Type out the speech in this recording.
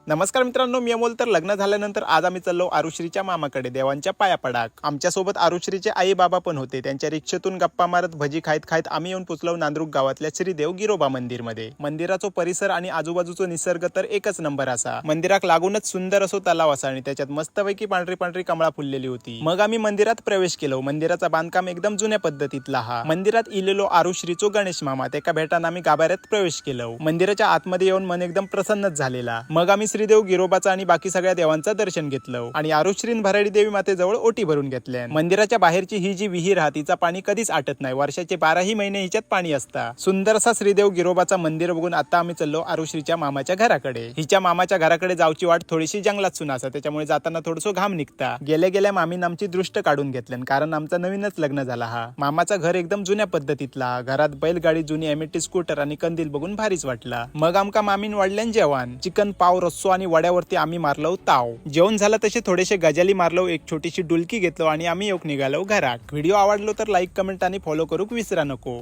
नमस्कार मित्रांनो, मी अमोल. तर लग्न झाल्यानंतर आज आम्ही चाललो आरुश्रीच्या मामाकडे देवांच्या पाया पडाक. आमच्यासोबत आरुश्रीचे आई बाबा पण होते. त्यांच्या रिक्षेतून गप्पा मारत भजी खायत खायत आम्ही येऊन पोचलो नांद्रुक गावातल्या श्रीदेव गिरोबा मंदिरमध्ये. मंदिराचा परिसर आणि आजूबाजूचा निसर्ग तर एकच नंबर असा. मंदिराक लागूनच सुंदर असो तलाव असा आणि त्याच्यात मस्तपैकी पांढरी पांढरी कमळा फुललेली होती. मग आम्ही मंदिरात प्रवेश केलो. मंदिराचा बांधकाम एकदम जुन्या पद्धतीतला हा. मंदिरात इलेलो आरुश्रीचो गणेश मामा, त्याका भेटान आम्ही गाभाऱ्यात प्रवेश केलो. मंदिराच्या आतमध्ये येऊन मन एकदम प्रसन्नच झालेला. मग आम्ही श्रीदेव गिरोबाचा आणि बाकी सगळ्या देवांचं दर्शन घेतलं आणि आरुश्रीन भराडी देवी मातेजवळ ओटी भरून घेतल्या. मंदिराच्या बाहेरची ही जी विहीर हा, तिचा पाणी कधीच आटत नाही. वर्षाचे 12ही महिने हिच्यात पाणी असता. सुंदर असा श्रीदेव गिरोबाचा मंदिर बघून आता आम्ही चाललो आरुश्रीच्या मामाच्या घराकडे. हिच्या मामाच्या घराकडे जाऊची वाट थोडीशी जंगलात सुना असा, त्याच्यामुळे जाताना थोडसं घाम निघता. गेल्या गेल्या मामीन आमची दृष्ट काढून घेतल्यान, कारण आमचं नवीनच लग्न झाला हा. मामाचा घर एकदम जुन्या पद्धतीतला. घरात बैलगाडी, जुनी एमटी स्कूटर आणि कंदील बघून भारीच वाटला. मग आमका मामीन वाढल्यान जेवण, चिकन, पाव, रस्सो आणि वड्यावरती आम्ही मारलो ताव. जेवण झालं तसे थोडेसे गजाली मारलो, एक छोटीशी डुलकी घेतलो आणि आम्ही येऊक निघालो घरात. व्हिडिओ आवडलो तर लाईक, कमेंट आणि फॉलो करूक विसरा नको.